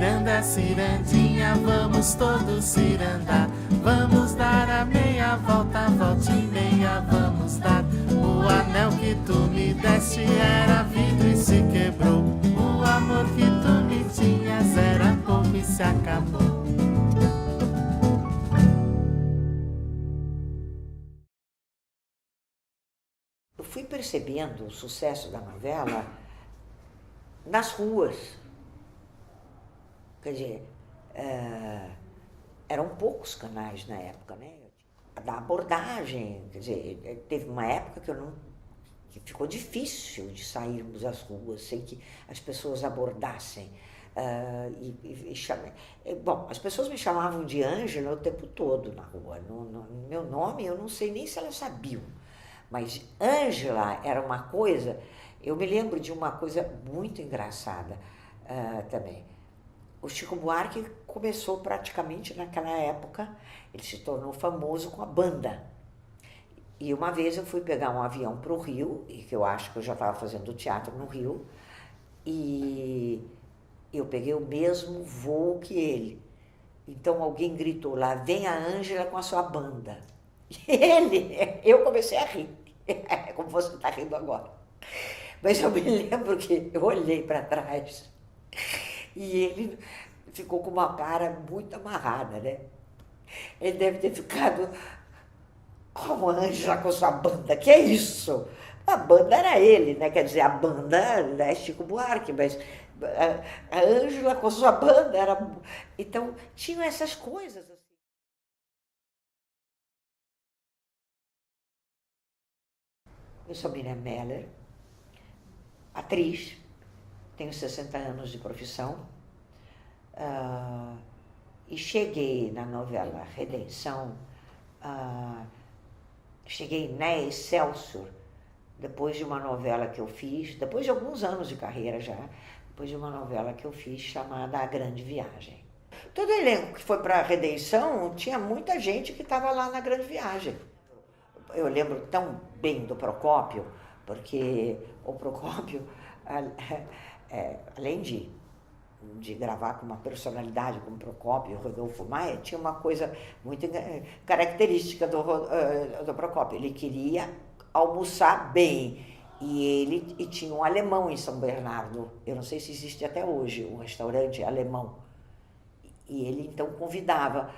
Ciranda, cirandinha, vamos todos cirandar. Vamos dar a meia volta, volta e meia, vamos dar. O anel que tu me deste era vidro e se quebrou. O amor que tu me tinhas era pouco e se acabou. Eu fui percebendo o sucesso da novela nas ruas. Quer dizer, eram poucos canais na época, né? Da abordagem, quer dizer, teve uma época que ficou difícil de sairmos às ruas sem que as pessoas abordassem. Bom, as pessoas me chamavam de Ângela o tempo todo na rua. Meu nome, eu não sei nem se elas sabiam. Mas Ângela era uma coisa... Eu me lembro de uma coisa muito engraçada também. O Chico Buarque começou praticamente naquela época, ele se tornou famoso com a banda. E uma vez eu fui pegar um avião para o Rio, e que eu acho que eu já estava fazendo teatro no Rio, e eu peguei o mesmo voo que ele. Então alguém gritou lá, vem a Ângela com a sua banda. Eu comecei a rir, como você está rindo agora. Mas eu me lembro que eu olhei para trás e ele ficou com uma cara muito amarrada, né? Ele deve ter ficado como Ângela com sua banda, que é isso? A banda era ele, né? Quer dizer, a banda é Chico Buarque, mas a Ângela com sua banda era... Então, tinham essas coisas. Eu sou Miriam Meller, atriz, tenho 60 anos de profissão, e cheguei na novela Redenção, cheguei na Excelsior, depois de uma novela que eu fiz, depois de alguns anos de carreira já, depois de uma novela que eu fiz chamada A Grande Viagem. Todo elenco que foi para a Redenção, tinha muita gente que estava lá na Grande Viagem. Eu lembro tão bem do Procópio, porque o Procópio, além de gravar com uma personalidade como Procópio, Rodolfo Maia, tinha uma coisa muito característica do Procópio. Ele queria almoçar bem e tinha um alemão em São Bernardo. Eu não sei se existe até hoje um restaurante alemão. E ele então convidava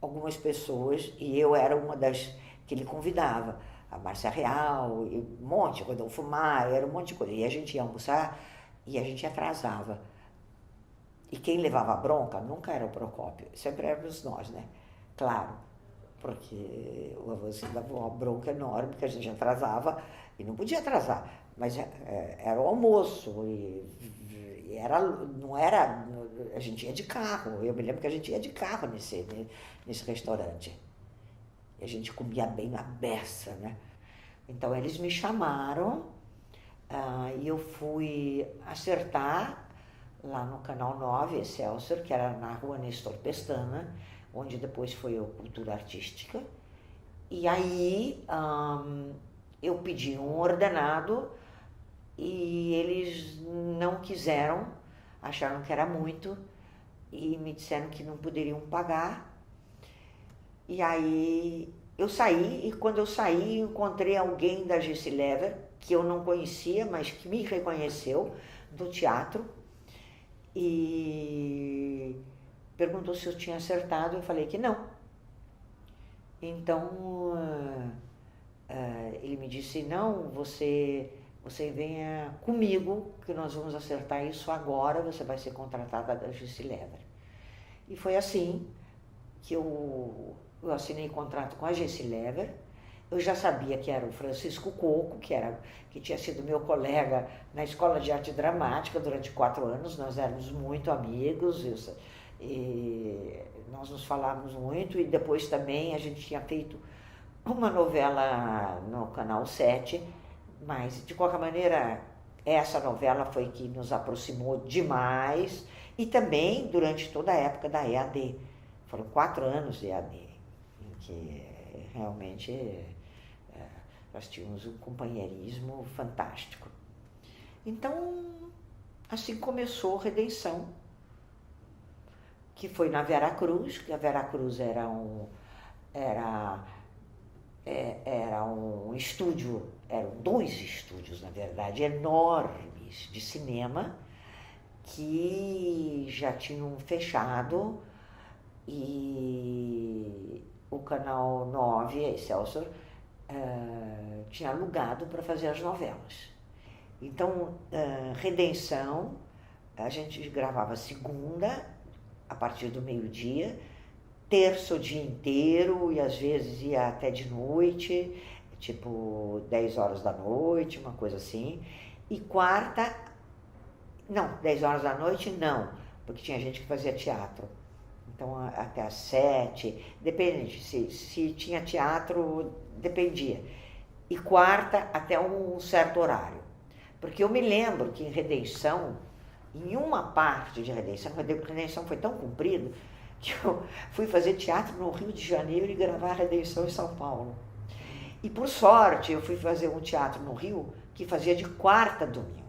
algumas pessoas, e eu era uma das que ele convidava. A Márcia Real, um monte, Rodolfo Maia, era um monte de coisa. E a gente ia almoçar e a gente atrasava. E quem levava a bronca nunca era o Procópio, sempre éramos nós, né? Claro, porque o avô dava uma bronca enorme, porque a gente atrasava e não podia atrasar, mas era o almoço, e não era, a gente ia de carro, eu me lembro que a gente ia de carro nesse restaurante. E a gente comia bem na beça, né? Então eles me chamaram e eu fui acertar lá no Canal 9, Excelsior, que era na rua Nestor Pestana, onde depois foi a Cultura Artística. E aí eu pedi um ordenado e eles não quiseram, acharam que era muito e me disseram que não poderiam pagar. E aí eu saí, e quando eu saí encontrei alguém da Gessi Lever, que eu não conhecia, mas que me reconheceu do teatro, e perguntou se eu tinha acertado. Eu falei que não. Então ele me disse, não, você venha comigo, que nós vamos acertar isso agora, você vai ser contratada da Gessi Lever. E foi assim que eu assinei contrato com a Gessi Lever. Eu já sabia que era o Francisco Coco, que tinha sido meu colega na Escola de Arte Dramática durante 4 anos. Nós éramos muito amigos, e nós nos falávamos muito. E depois também a gente tinha feito uma novela no Canal 7, mas de qualquer maneira essa novela foi que nos aproximou demais. E também durante toda a época da EAD. Foram 4 anos de EAD, em que realmente nós tínhamos um companheirismo fantástico. Então, assim começou Redenção. que foi na Veracruz, que a Veracruz era um estúdio, eram 2 estúdios, na verdade, enormes de cinema, que já tinham fechado, e o Canal 9, Excelsior, tinha alugado para fazer as novelas. Então, Redenção, a gente gravava segunda, a partir do meio-dia, terça o dia inteiro, e às vezes ia até de noite, tipo 10 horas da noite, uma coisa assim. E quarta, não, 10 horas da noite não, porque tinha gente que fazia teatro. Então até às 7, depende, se tinha teatro, dependia. E quarta até um certo horário. Porque eu me lembro que em Redenção, em uma parte de Redenção foi tão comprido, que eu fui fazer teatro no Rio de Janeiro e gravar a Redenção em São Paulo. E por sorte eu fui fazer um teatro no Rio que fazia de quarta a domingo.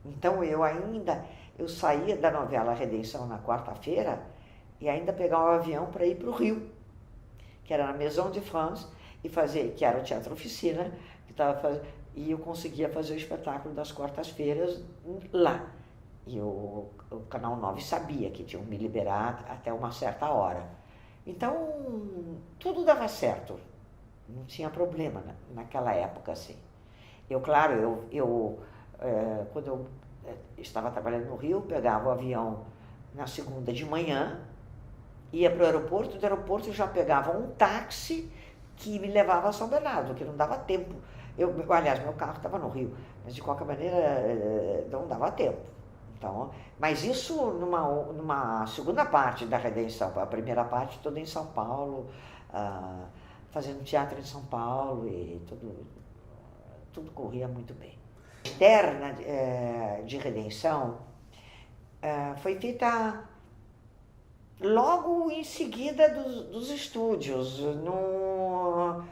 Então eu saía da novela Redenção na quarta-feira e ainda pegava um avião para ir para o Rio, que era na Maison de France, que era o Teatro Oficina, e eu conseguia fazer o espetáculo das quartas-feiras lá. E o Canal 9 sabia que tinham me liberar até uma certa hora. Então, tudo dava certo. Não tinha problema naquela época, assim. Quando eu estava trabalhando no Rio, pegava o avião na segunda de manhã, ia para o aeroporto, do aeroporto eu já pegava um táxi que me levava a São Bernardo, que não dava tempo. Aliás, meu carro estava no Rio, mas de qualquer maneira não dava tempo. Então, mas isso numa segunda parte da Redenção, a primeira parte toda em São Paulo, fazendo teatro em São Paulo, e tudo corria muito bem. A externa de Redenção foi feita logo em seguida dos estúdios, num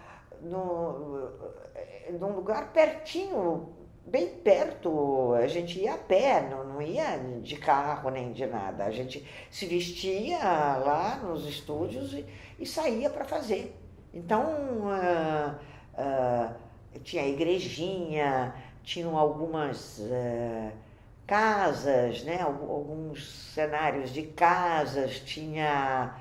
lugar pertinho, bem perto. A gente ia a pé, não ia de carro nem de nada. A gente se vestia lá nos estúdios e saía para fazer. Então, tinha a igrejinha, tinham algumas casas, né? Alguns cenários de casas, tinha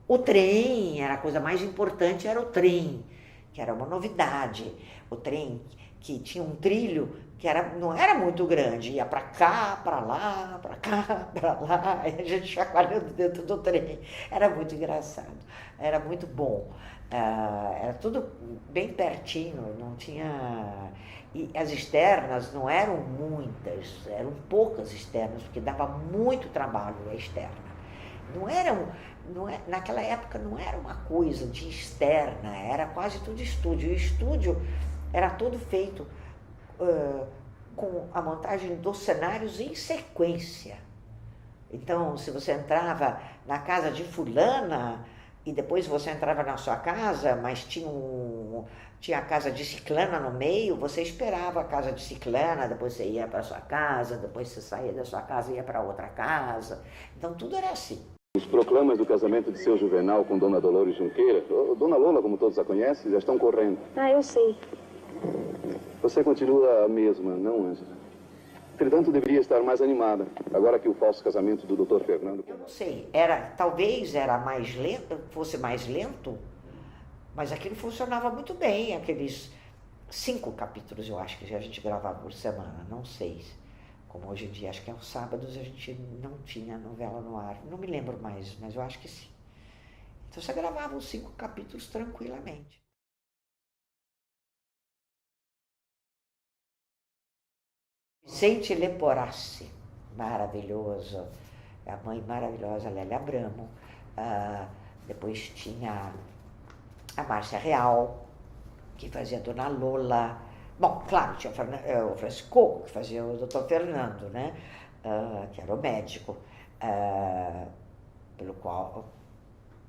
o trem, era a coisa mais importante, era o trem, que era uma novidade. O trem que tinha um trilho que não era muito grande, ia para cá, para lá, para cá, para lá, e a gente chacoalhando dentro do trem. Era muito engraçado, era muito bom. Era tudo bem pertinho, não tinha... E as externas não eram muitas, eram poucas externas, porque dava muito trabalho a externa. Naquela época não era uma coisa de externa, era quase tudo estúdio. E o estúdio era todo feito com a montagem dos cenários em sequência. Então, se você entrava na casa de fulana e depois você entrava na sua casa, mas tinha a casa de ciclana no meio, você esperava a casa de ciclana, depois você ia para a sua casa, depois você saía da sua casa e ia para outra casa. Então, tudo era assim. Os proclamas do casamento de seu Juvenal com Dona Dolores Junqueira, ou Dona Lola, como todos a conhecem, já estão correndo. Eu sei. Você continua a mesma, não, Ângela? Entretanto, deveria estar mais animada, agora que o falso casamento do Dr. Fernando... Eu não sei, talvez era mais lento, fosse mais lento, mas aquilo funcionava muito bem, aqueles 5 capítulos, eu acho, que a gente gravava por semana, não 6. Como hoje em dia, acho que aos sábados a gente não tinha novela no ar. Não me lembro mais, mas eu acho que sim. Então você gravava os 5 capítulos tranquilamente. Vicente Leporassi, maravilhoso. A mãe maravilhosa, Lélia Abramo. Depois tinha a Márcia Real, que fazia a Dona Lola. Bom, claro, tinha o Francisco, que fazia o Dr. Fernando, né? Que era o médico, pelo qual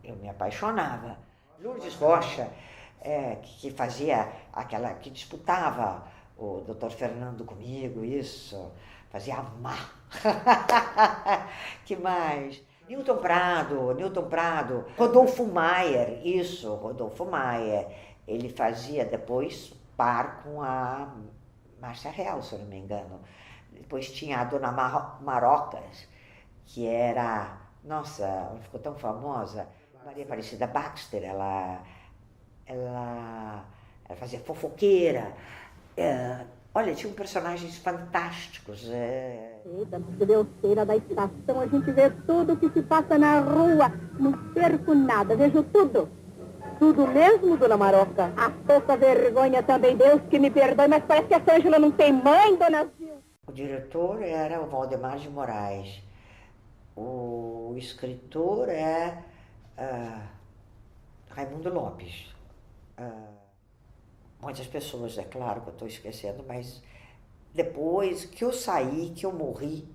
eu me apaixonava. Lourdes Rocha, que fazia que disputava o Dr. Fernando comigo, isso. fazia amar. Que mais? Newton Prado, Rodolfo Maier, isso, Rodolfo Maier. Ele fazia depois par com a Márcia Real, se eu não me engano. Depois tinha a Dona Marocas, que era, nossa, ela ficou tão famosa, Maria Aparecida Baxter, ela fazia fofoqueira. Olha, tinham personagens fantásticos. Da Deuseira da estação, a gente vê tudo que se passa na rua. Não perco nada, vejo tudo. Tudo mesmo, dona Maroca? A pouca vergonha também, Deus que me perdoe, mas parece que essa Ângela não tem mãe, dona Zilda. O diretor era o Valdemar de Moraes. O escritor é Raimundo Lopes. Muitas pessoas, é claro que eu estou esquecendo, mas depois que eu saí, que eu morri,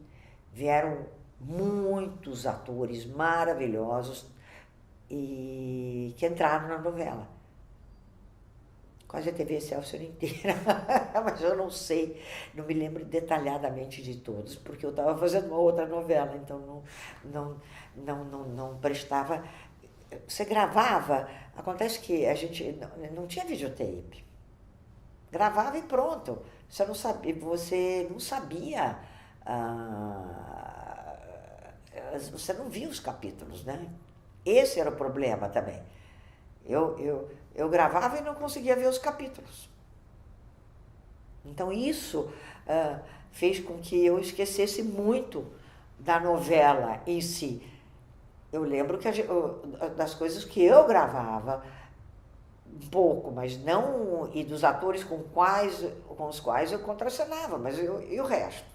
vieram muitos atores maravilhosos e que entraram na novela. Quase a TV Excelsior inteira, mas eu não sei, não me lembro detalhadamente de todos, porque eu estava fazendo uma outra novela, então não prestava. Você gravava, acontece que a gente não tinha videotape. Gravava e pronto. Você não sabia, você não via os capítulos, né? Esse era o problema também. Eu gravava e não conseguia ver os capítulos. Então isso fez com que eu esquecesse muito da novela em si. Eu lembro que das coisas que eu gravava, um pouco, mas não, e dos atores com os quais eu contracenava, mas e o resto?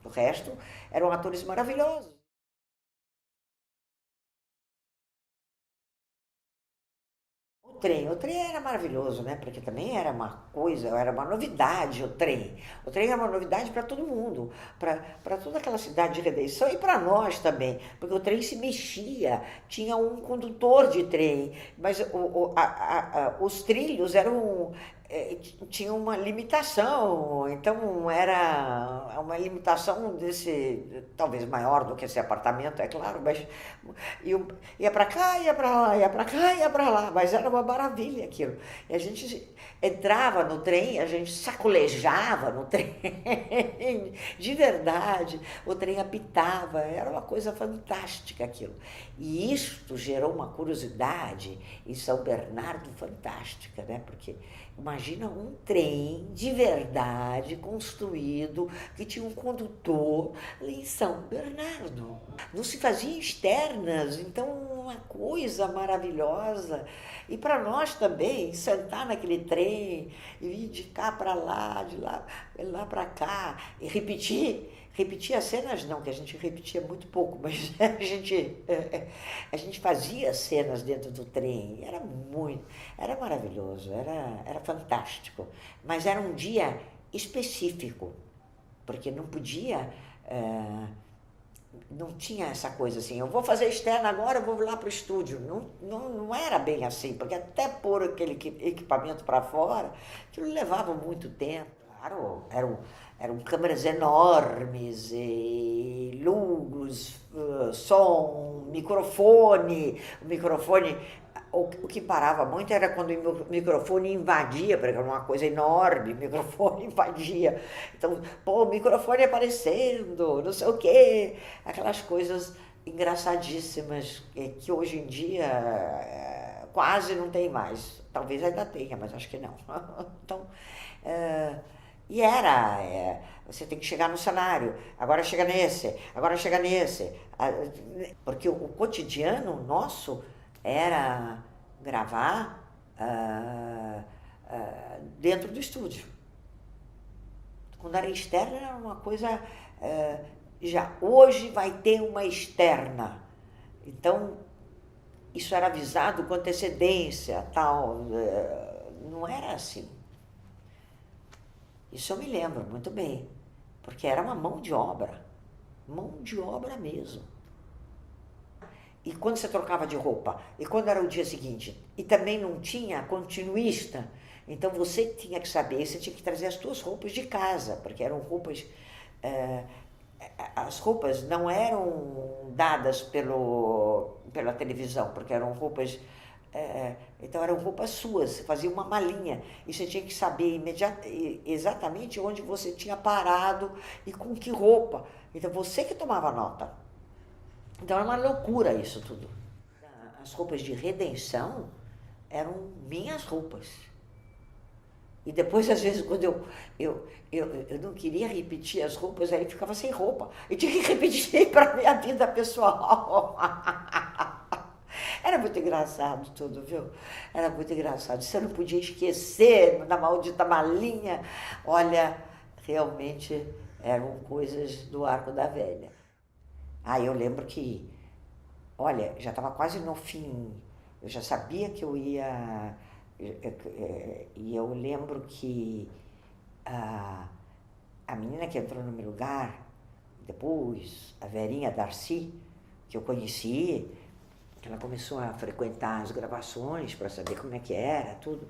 O resto eram atores maravilhosos. O trem era maravilhoso, né? Porque também era uma coisa, era uma novidade o trem. O trem era uma novidade para todo mundo, para toda aquela cidade de Redenção e para nós também, porque o trem se mexia, tinha um condutor de trem, mas os trilhos tinha uma limitação, então era uma limitação talvez maior do que esse apartamento, é claro, mas ia para cá, ia para lá, ia para cá, ia para lá, mas era uma maravilha aquilo. E a gente entrava no trem, a gente sacolejava no trem, de verdade, o trem apitava, era uma coisa fantástica aquilo. E isto gerou uma curiosidade em São Bernardo fantástica, né? Porque imagina um trem de verdade construído que tinha um condutor em São Bernardo. Não se fazia externas, então uma coisa maravilhosa. E para nós também, sentar naquele trem e ir de cá para lá, de lá para cá, e repetir as cenas não, que a gente repetia muito pouco, mas a gente fazia cenas dentro do trem, era maravilhoso, era fantástico, mas era um dia específico, porque não podia, não tinha essa coisa assim, eu vou fazer externa agora, eu vou lá para o estúdio, não era bem assim, porque até pôr aquele equipamento para fora, aquilo levava muito tempo, claro, eram câmeras enormes, e luz, som, microfone. O que parava muito era quando o microfone invadia, porque era uma coisa enorme, o microfone invadia. Então, o microfone aparecendo, não sei o quê. Aquelas coisas engraçadíssimas que hoje em dia quase não tem mais. Talvez ainda tenha, mas acho que não. Então, você tem que chegar no cenário, agora chega nesse. Porque o cotidiano nosso era gravar dentro do estúdio. Quando era externa era uma coisa, já hoje vai ter uma externa. Então, isso era avisado com antecedência, tal, não era assim. Isso eu me lembro muito bem, porque era uma mão de obra mesmo. E quando você trocava de roupa, e quando era o dia seguinte, e também não tinha continuista, então você tinha que saber, você tinha que trazer as suas roupas de casa, porque eram roupas As roupas não eram dadas pela televisão, porque eram roupas... então eram roupas suas, você fazia uma malinha e você tinha que saber exatamente onde você tinha parado e com que roupa. Então você que tomava nota. Então era uma loucura isso tudo. As roupas de redenção eram minhas roupas. E depois, às vezes, quando eu não queria repetir as roupas, aí ficava sem roupa. E tinha que repetir para a minha vida pessoal. Era muito engraçado tudo, viu? Era muito engraçado. Você não podia esquecer na maldita malinha. Olha, realmente eram coisas do Arco da Velha. Aí eu lembro que, olha, já estava quase no fim. Eu já sabia que eu ia... E eu lembro que a menina que entrou no meu lugar, depois, a Verinha Darcy, que eu conheci, ela começou a frequentar as gravações para saber como é que era, tudo.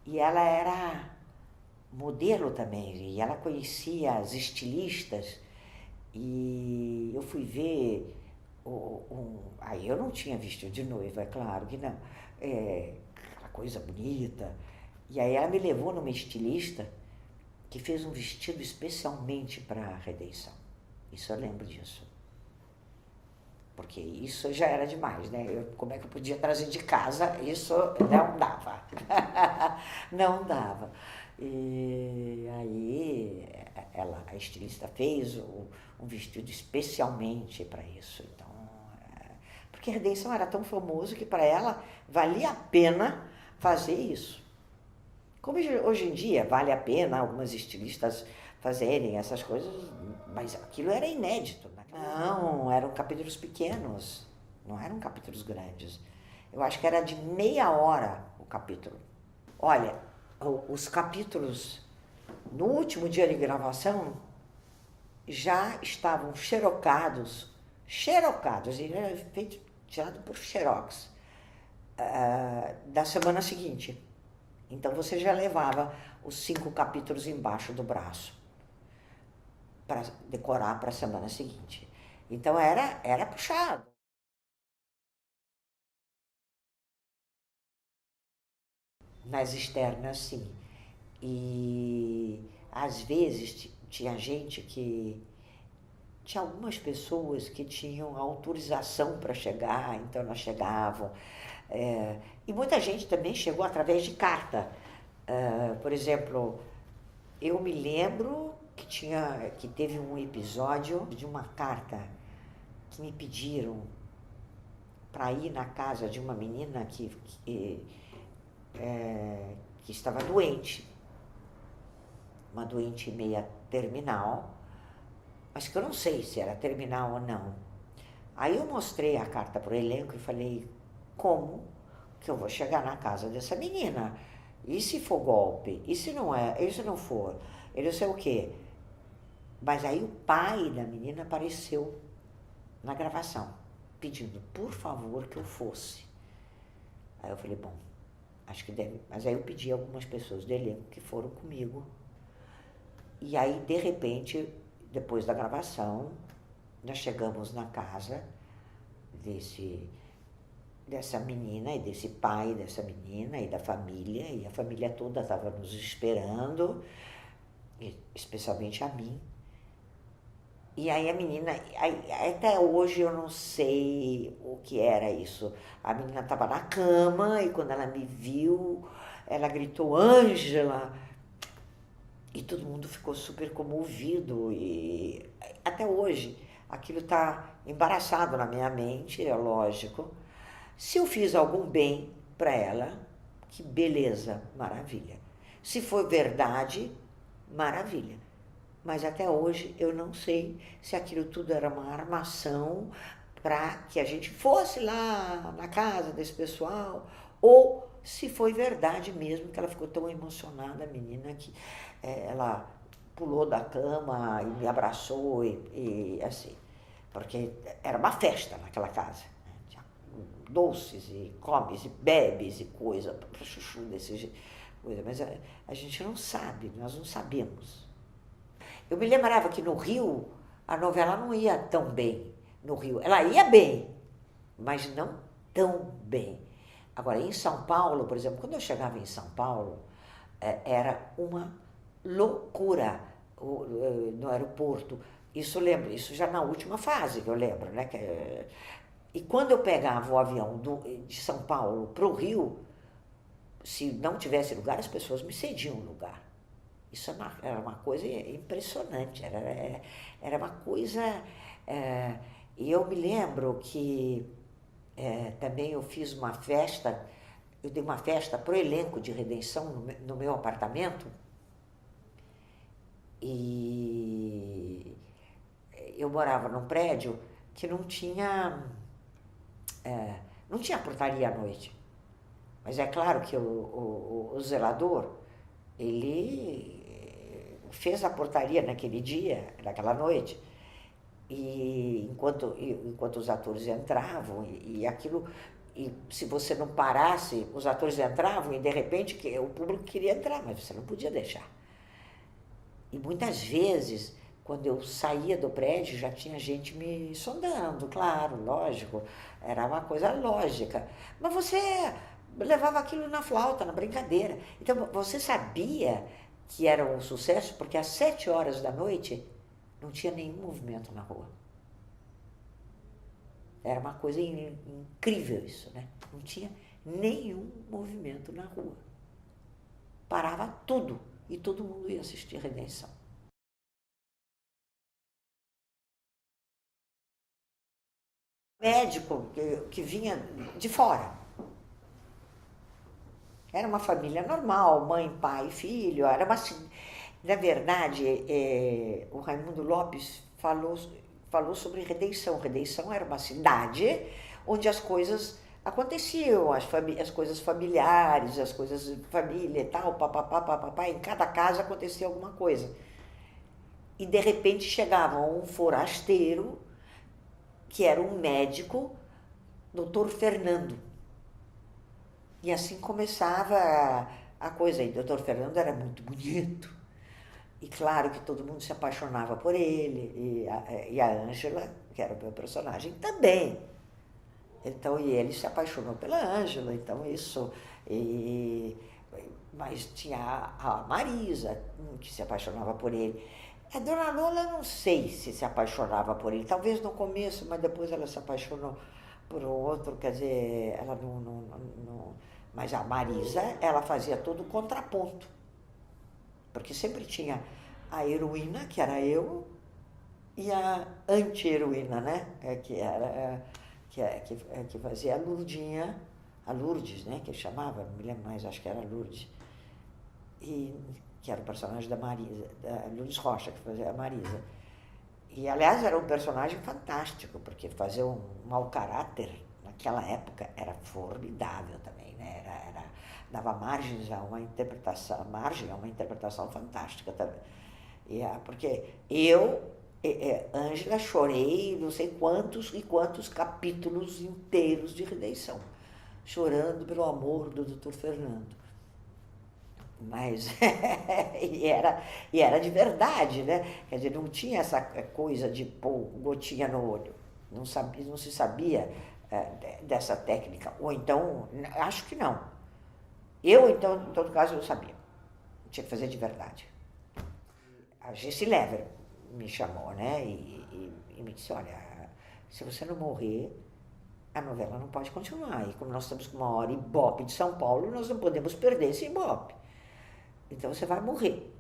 E ela era modelo também, e ela conhecia as estilistas. E eu fui ver, aí eu não tinha vestido de noiva, é claro que não. Coisa bonita. E aí ela me levou numa estilista que fez um vestido especialmente para a redenção. Isso eu lembro disso. Porque isso já era demais, né? Como é que eu podia trazer de casa? Isso não dava. Não dava. E aí a estilista fez um vestido especialmente para isso. Então, porque a redenção era tão famoso que para ela valia a pena fazer isso. Como hoje em dia vale a pena algumas estilistas fazerem essas coisas, mas aquilo era inédito. Né? Não, eram capítulos pequenos, não eram capítulos grandes. Eu acho que era de meia hora o capítulo. Olha, os capítulos no último dia de gravação já estavam xerocados, e era tirado por xerox. Da semana seguinte. Então você já levava os 5 capítulos embaixo do braço para decorar para a semana seguinte. Então era puxado. Nas externas, sim. E às vezes tinha gente que... Tinha algumas pessoas que tinham autorização para chegar, então elas chegavam. E muita gente também chegou através de carta. Por exemplo, eu me lembro que teve um episódio de uma carta que me pediram para ir na casa de uma menina que estava doente, uma doente meia terminal, mas que eu não sei se era terminal ou não. Aí eu mostrei a carta para o elenco e falei, como que eu vou chegar na casa dessa menina? E se for golpe? E se não é? E se não for? Eu não sei o quê. Mas aí o pai da menina apareceu na gravação, pedindo, por favor, que eu fosse. Aí eu falei, bom, acho que deve... Mas aí eu pedi a algumas pessoas do elenco que foram comigo. E aí, de repente, depois da gravação, nós chegamos na casa dessa menina e desse pai dessa menina e da família, e a família toda estava nos esperando, especialmente a mim. E aí a menina, até hoje eu não sei o que era isso. A menina estava na cama e quando ela me viu, ela gritou, Ângela! E todo mundo ficou super comovido e até hoje aquilo está embaraçado na minha mente, é lógico. Se eu fiz algum bem para ela, que beleza, maravilha. Se for verdade, maravilha. Mas até hoje eu não sei se aquilo tudo era uma armação para que a gente fosse lá na casa desse pessoal ou se foi verdade mesmo que ela ficou tão emocionada, a menina, que ela pulou da cama e me abraçou e assim, porque era uma festa naquela casa. Tinha doces e comes e bebes e coisa, chuchu desse jeito, mas a gente não sabe, nós não sabemos. Eu me lembrava que no Rio a novela não ia tão bem. No Rio, ela ia bem, mas não tão bem. Agora, em São Paulo, por exemplo, quando eu chegava em São Paulo, era uma loucura no aeroporto. Isso eu lembro, isso já na última fase que eu lembro, né? E quando eu pegava o avião de São Paulo para o Rio, se não tivesse lugar, as pessoas me cediam lugar. Isso era uma coisa impressionante, era uma coisa... E eu me lembro que também eu fiz uma festa, eu dei uma festa para o elenco de Redenção no meu apartamento, e eu morava num prédio que não tinha portaria à noite. Mas é claro que o zelador, ele fez a portaria naquele dia, naquela noite, e enquanto os atores entravam, e aquilo, e se você não parasse, os atores entravam e de repente o público queria entrar, mas você não podia deixar. E muitas vezes, quando eu saía do prédio, já tinha gente me sondando, claro, lógico, era uma coisa lógica. Mas você levava aquilo na flauta, na brincadeira. Então, você sabia que era um sucesso, porque às 7 horas da noite não tinha nenhum movimento na rua. Era uma coisa incrível isso, né? Não tinha nenhum movimento na rua. Parava tudo e todo mundo ia assistir Redenção. Médico que vinha de fora. Era uma família normal, mãe, pai, filho. Era uma... Na verdade, o Raimundo Lopes falou sobre Redenção. Redenção era uma cidade onde as coisas aconteciam, as coisas familiares, as coisas de família e tal, papapá, em cada casa acontecia alguma coisa. E de repente chegava um forasteiro, que era um médico, Dr. Fernando. E assim começava a coisa. E Dr. Fernando era muito bonito. E claro que todo mundo se apaixonava por ele. E a Ângela, que era o meu personagem, também. Então, e ele se apaixonou pela Ângela. Então, isso... Mas tinha a Marisa, que se apaixonava por ele. A Dona Lola, não sei se apaixonava por ele. Talvez no começo, mas depois ela se apaixonou por outro. Quer dizer, ela não... Mas a Marisa, ela fazia todo o contraponto. Porque sempre tinha a heroína, que era eu, e a anti-heroína, né? Que fazia a Lurdinha, a Lourdes, né? Que chamava, não me lembro mais, acho que era Lourdes. E que era o personagem da Marisa, da Lourdes Rocha, que fazia a Marisa. E, aliás, era um personagem fantástico, porque fazer um mau caráter, naquela época, era formidável também, né? Dava margem a uma interpretação fantástica também. Porque eu, Ângela, chorei não sei quantos e quantos capítulos inteiros de Redenção, chorando pelo amor do Dr. Fernando. Mas e era de verdade, né? Quer dizer, não tinha essa coisa de pôr gotinha no olho. Não se sabia dessa técnica. Ou então, acho que não. Eu, então, em todo caso, eu sabia. Tinha que fazer de verdade. A Gessi Lever me chamou, né? E me disse, olha, se você não morrer, a novela não pode continuar. E como nós estamos com uma hora Ibope de São Paulo, nós não podemos perder esse Ibope. Então você vai morrer.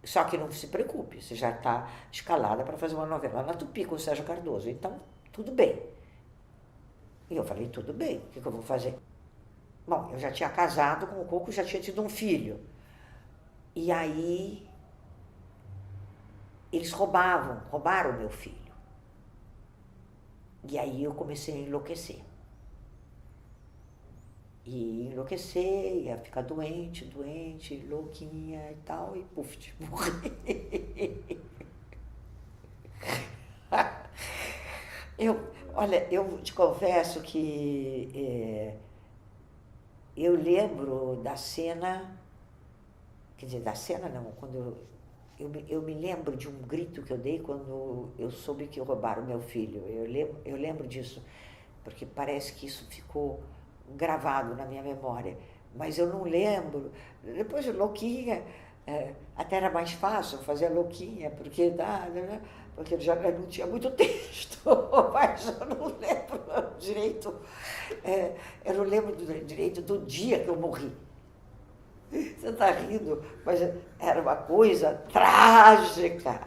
Só que não se preocupe, você já está escalada para fazer uma novela na Tupi com o Sérgio Cardoso. Então, tudo bem. E eu falei, tudo bem, o que eu vou fazer? Bom, eu já tinha casado com o Coco, já tinha tido um filho. E aí, eles roubaram o meu filho. E aí eu comecei a enlouquecer. E enlouquecer, ia ficar doente, louquinha e tal, e puf, morri. Olha, eu te confesso que eu lembro da cena, quer dizer, da cena não, quando eu me lembro de um grito que eu dei quando eu soube que roubaram meu filho. Eu lembro disso, porque parece que isso ficou gravado na minha memória. Mas eu não lembro. Depois, louquinha, até era mais fácil fazer louquinha, porque já não tinha muito texto, mas eu não lembro direito. Eu não lembro direito do dia que eu morri. Você está rindo, mas era uma coisa trágica.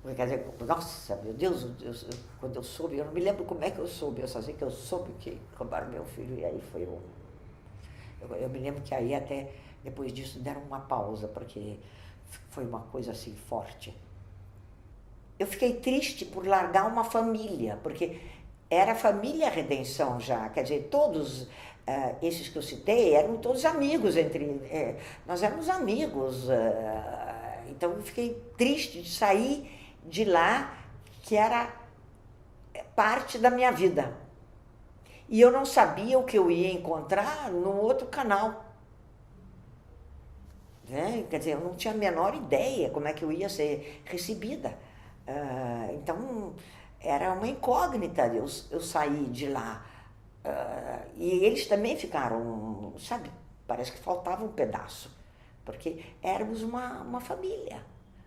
Quer dizer, nossa, meu Deus, quando eu soube, eu não me lembro como é que eu soube, eu só sei que eu soube que roubaram meu filho, e aí foi eu me lembro que aí até, depois disso, deram uma pausa, porque foi uma coisa assim forte. Eu fiquei triste por largar uma família, porque era a família Redenção já, quer dizer, todos esses que eu citei eram todos amigos, nós éramos amigos, então eu fiquei triste de sair de lá, que era parte da minha vida. E eu não sabia o que eu ia encontrar no outro canal. Quer dizer, eu não tinha a menor ideia como é que eu ia ser recebida. Então, era uma incógnita eu sair de lá. E eles também ficaram, sabe, parece que faltava um pedaço. Porque éramos uma família.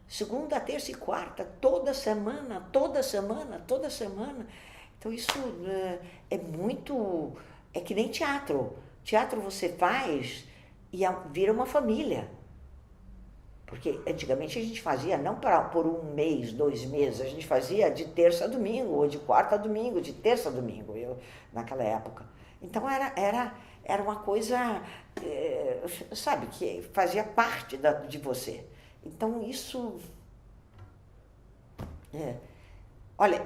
Segunda, terça e quarta, toda semana. Então isso é muito... É que nem teatro. Teatro você faz e vira uma família. Porque antigamente a gente fazia não por um mês, 2 meses, a gente fazia de terça a domingo, ou de quarta a domingo, de terça a domingo, naquela época. Então era uma coisa, sabe, que fazia parte de você. Então isso... Olha,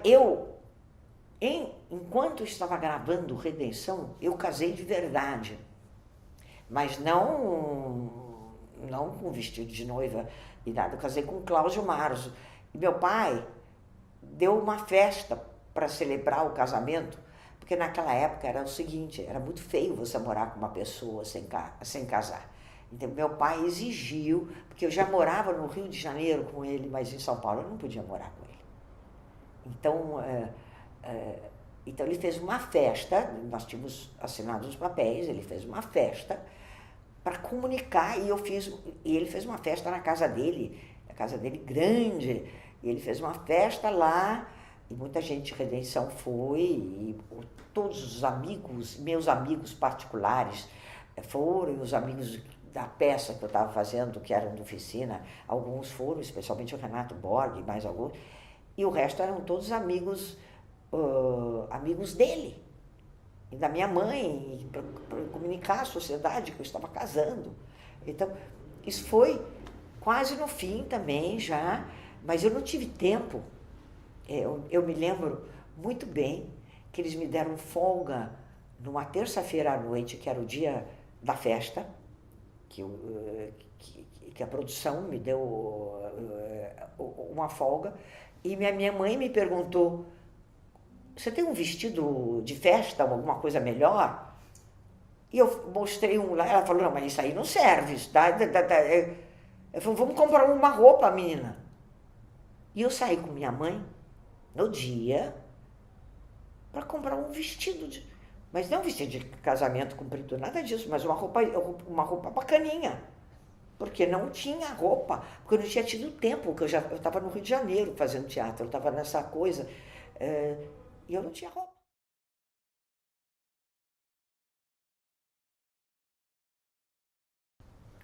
enquanto eu estava gravando Redenção, eu casei de verdade. Mas não com vestido de noiva e nada. Eu casei com Cláudio Marzo. E meu pai deu uma festa para celebrar o casamento, porque naquela época era o seguinte, era muito feio você morar com uma pessoa sem casar. Então meu pai exigiu, porque eu já morava no Rio de Janeiro com ele, mas em São Paulo eu não podia morar com ele. Então ele fez uma festa, nós tínhamos assinado os papéis, ele fez uma festa para comunicar, e ele fez uma festa na casa dele, a casa dele grande, e ele fez uma festa lá, e muita gente de Redenção foi, e todos os amigos, meus amigos particulares foram, e os amigos da peça que eu estava fazendo, que eram de oficina, alguns foram, especialmente o Renato Borg, mais alguns, e o resto eram todos amigos dele, e da minha mãe, para comunicar à sociedade que eu estava casando. Então, isso foi quase no fim também já, mas eu não tive tempo. Eu me lembro muito bem que eles me deram folga numa terça-feira à noite, que era o dia da festa, que a produção me deu uma folga, e minha mãe me perguntou: você tem um vestido de festa, alguma coisa melhor? E eu mostrei um lá, ela falou: não, mas isso aí não serve. Eu falei: vamos comprar uma roupa, menina. E eu saí com minha mãe no dia para comprar um vestido, mas não um vestido de casamento comprido, nada disso, mas uma roupa bacaninha. Porque não tinha roupa, porque eu não tinha tido tempo, porque eu estava no Rio de Janeiro fazendo teatro, eu estava nessa coisa, e eu não tinha roupa.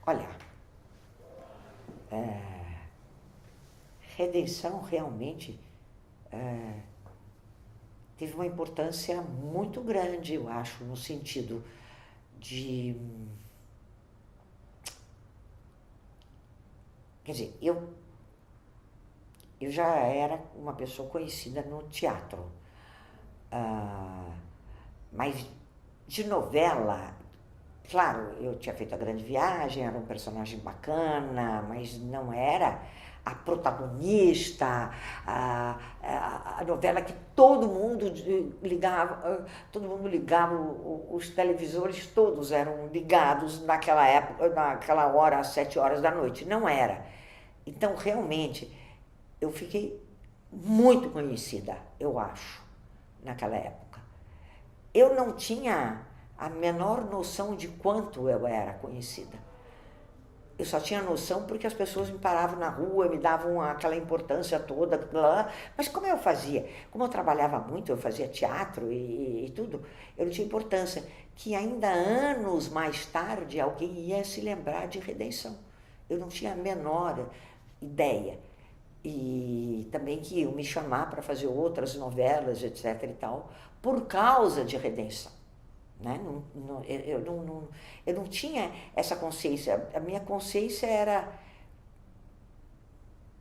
Olha, Redenção realmente teve uma importância muito grande, eu acho, no sentido de... Quer dizer, eu já era uma pessoa conhecida no teatro, mas de novela, claro, eu tinha feito A Grande Viagem, era um personagem bacana, mas não era a protagonista, a novela que todo mundo ligava, os televisores todos eram ligados naquela época, naquela hora, às 7 horas da noite. Não era. Então, realmente, eu fiquei muito conhecida, eu acho, naquela época. Eu não tinha a menor noção de quanto eu era conhecida. Eu só tinha noção porque as pessoas me paravam na rua, me davam aquela importância toda. Mas como eu fazia? Como eu trabalhava muito, eu fazia teatro e tudo, eu não tinha importância. Que ainda anos mais tarde alguém ia se lembrar de Redenção. Eu não tinha a menor ideia. E também que iam me chamar para fazer outras novelas, etc. e tal, por causa de Redenção. Né? Eu não tinha essa consciência. A minha consciência era,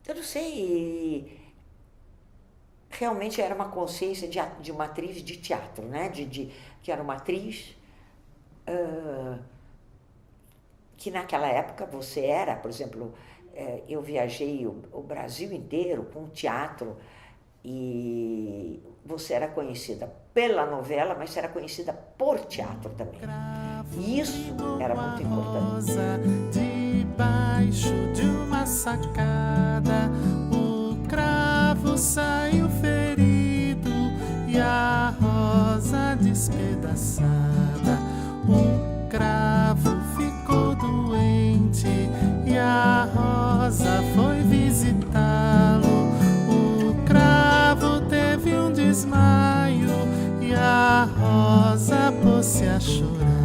eu não sei, realmente era uma consciência de uma atriz de teatro, né? Que era uma atriz que naquela época você era, por exemplo, eu viajei o Brasil inteiro com teatro e você era conhecida pela novela, mas você era conhecida por teatro também. E isso era muito importante. Debaixo de uma sacada, o cravo saiu ferido e a rosa despedaçada. O cravo ficou doente e a rosa foi visitá-lo. O cravo teve um desmaio e a rosa pôs-se a chorar.